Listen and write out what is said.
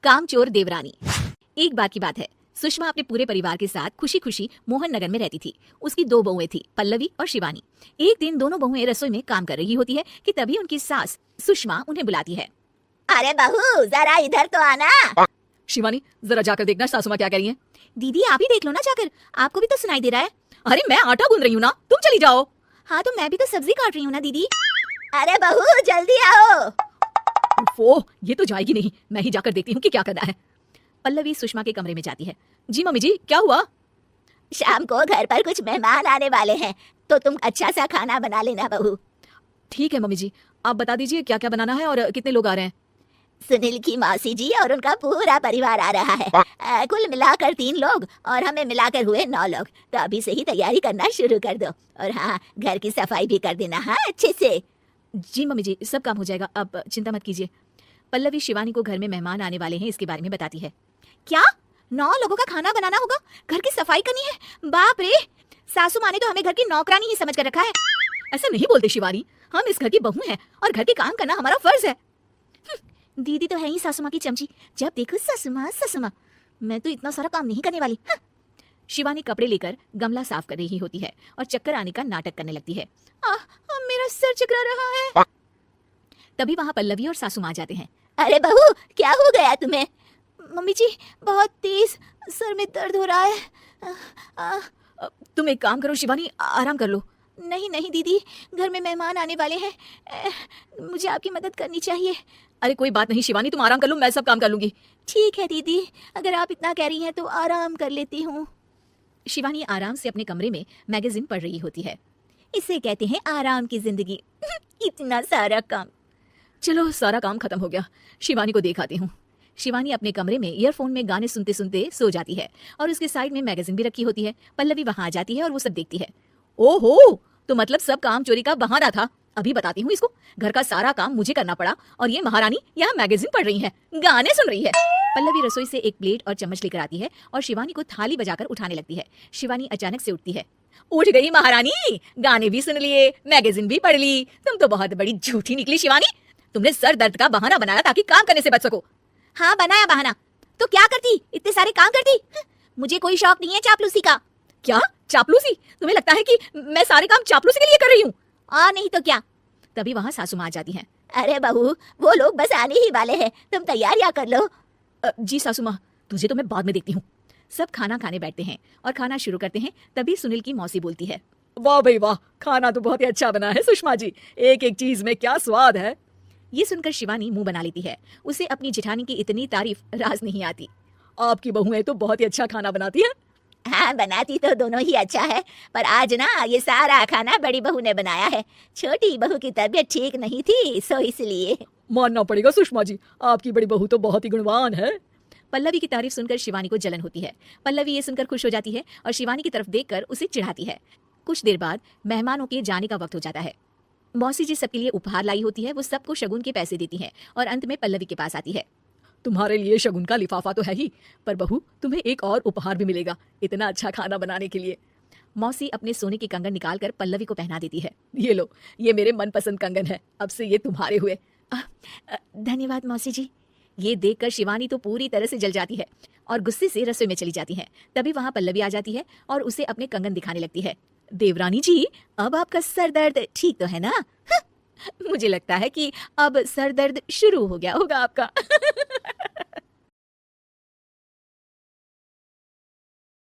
कामचोर देवरानी। एक बार की बात है, सुषमा अपने पूरे परिवार के साथ खुशी खुशी मोहन नगर में रहती थी। उसकी 2 बहुएं थी, पल्लवी और शिवानी। एक दिन दोनों बहुएं रसोई में काम कर रही होती है कि तभी उनकी सास सुषमा उन्हें बुलाती है। अरे बहू, जरा इधर तो आना। शिवानी, जरा जाकर देखना सासू माँ क्या कह रही है। दीदी आप ही देख लो ना जाकर, आपको भी तो सुनाई दे रहा है। अरे मैं आटा गूंद रही हूँ ना, तुम चली जाओ। हाँ तो मैं भी तो सब्जी काट रही हूँ ना दीदी। अरे बहू जल्दी आओ। वो ये तो जाएगी नहीं, मैं ही जाकर देखती हूँ कि क्या करना है। पल्लवी सुषमा के कमरे में जाती है। जी मम्मी जी, क्या हुआ? शाम को घर पर कुछ मेहमान आने वाले हैं, तो तुम अच्छा सा खाना बना लेना बहू। ठीक है मम्मी जी, आप बता दीजिए क्या क्या बनाना है और कितने लोग आ रहे हैं। सुनील की मौसी जी और उनका पूरा परिवार आ रहा है। कुल मिलाकर 3 लोग और हमें मिलाकर हुए 9 लोग। तो अभी से ही तैयारी करना शुरू कर दो। और हाँ, घर की सफाई भी कर देना, हाँ अच्छे से। जी मम्मी जी, सब काम हो जाएगा, आप चिंता मत कीजिए। पल्लवी शिवानी को घर में मेहमान आने वाले हैं इसके बारे में बताती है। क्या 9 लोगों का खाना बनाना होगा, घर की सफाई करनी है? बाप रे, सासू माँ ने तो हमें घर की नौकरानी ही समझ कर रखा है। ऐसा नहीं बोलते शिवानी, हम इस घर की बहू हैं और घर के काम करना हमारा फर्ज है। दीदी तो है ही सासू माँ की चमची, जब देखो सासू माँ सासू माँ। मैं तो इतना सारा काम नहीं करने वाली। शिवानी कपड़े लेकर गमला साफ कर रही होती है और चक्कर आने का नाटक करने लगती है। मेरा सर चकरा रहा है। तभी वहाँ पल्लवी और सासू माँ जाते हैं। अरे बहू, क्या हो गया तुम्हें? मम्मी जी, बहुत तेज सर में दर्द हो रहा है। तुम एक काम करो शिवानी, आराम कर लो। नहीं नहीं दीदी, घर में मेहमान आने वाले हैं, मुझे आपकी मदद करनी चाहिए। अरे कोई बात नहीं शिवानी, तुम आराम कर लो, मैं सब काम कर लूंगी। ठीक है दीदी, अगर आप इतना कह रही हैं तो आराम कर लेती हूँ। शिवानी आराम से अपने कमरे में मैगजीन पढ़ रही होती है। इसे कहते हैं आराम की जिंदगी। इतना सारा काम। चलो सारा काम खत्म हो गया, शिवानी को देख आती हूँ। शिवानी अपने कमरे में ईयरफोन में गाने सुनते सुनते सो जाती है और उसके साइड में मैगजीन भी रखी होती है। पल्लवी वहां आ जाती है और वो सब देखती है। ओहो, तो मतलब सब काम चोरी का बहाना था। अभी बताती हूँ इसको, घर का सारा काम मुझे करना पड़ा और ये महारानी यहाँ मैगजीन पढ़ रही है, गाने सुन रही है। पल्लवी रसोई से एक प्लेट और चम्मच लेकर आती है और शिवानी को थाली बजाकर उठाने लगती है। शिवानी अचानक से उठती है। उठ गई महारानी, गाने भी सुन लिए, मैगजीन भी पढ़ ली। तुम तो बहुत बड़ी झूठी निकली शिवानी। तुमने सर दर्द का बहाना बनाया ताकि काम करने से बच सको। हाँ बनाया बहाना, तो क्या करती, इतने सारे काम करती। मुझे कोई शौक नहीं है चापलूसी का। क्या चापलूसी? तुम्हें लगता है कि मैं सारे काम चापलूसी के लिए कर रही हूँ? नहीं तो क्या। तभी वहाँ सासू माँ आ जाती हैं। अरे बहू, वो लोग बस आने ही वाले हैं, तुम तैयारियां कर लो। जी सासू माँ, तुझे तो मैं बाद में देखती हूँ। सब खाना खाने बैठते हैं और खाना शुरू करते हैं। तभी सुनील की मौसी बोलती है। वाह भाई वाह, खाना तो बहुत ही अच्छा बना है सुषमा जी, एक एक चीज में क्या स्वाद है। ये सुनकर शिवानी मुंह बना लेती है। उसे अपनी जेठानी की इतनी तारीफ राज नहीं आती। आपकी बहुएं तो बहुत ही अच्छा खाना बनाती हैं। हाँ, बनाती तो दोनों ही अच्छा है, पर आज ना ये सारा खाना बड़ी बहू ने बनाया है। छोटी बहू की तबीयत ठीक नहीं थी, सो इसलिए। मानना पड़ेगा सुषमा जी, आपकी बड़ी बहू तो बहुत ही गुणवान है। पल्लवी की तारीफ सुनकर शिवानी को जलन होती है। पल्लवी ये सुनकर खुश हो जाती है और शिवानी की तरफ देखकर उसे चिढ़ाती है। कुछ देर बाद मेहमानों के जाने का वक्त हो जाता है। मौसी जी सबके लिए उपहार लाई होती है। वो सबको शगुन के पैसे देती है और अंत में पल्लवी के पास आती है। तुम्हारे लिए शगुन का लिफाफा तो है ही, पर बहू तुम्हें एक और उपहार भी मिलेगा इतना अच्छा खाना बनाने के लिए। मौसी अपने सोने के कंगन निकालकर पल्लवी को पहना देती है। ये लो, ये मेरे मनपसंद कंगन है, अब से ये तुम्हारे हुए। धन्यवाद मौसी जी। ये देखकर शिवानी तो पूरी तरह से जल जाती है और गुस्से से रसोई में चली जाती है। तभी वहां पल्लवी आ जाती है और उसे अपने कंगन दिखाने लगती है। देवरानी जी, अब आपका सर दर्द ठीक तो है ना? मुझे लगता है कि अब सर दर्द शुरू हो गया होगा आपका।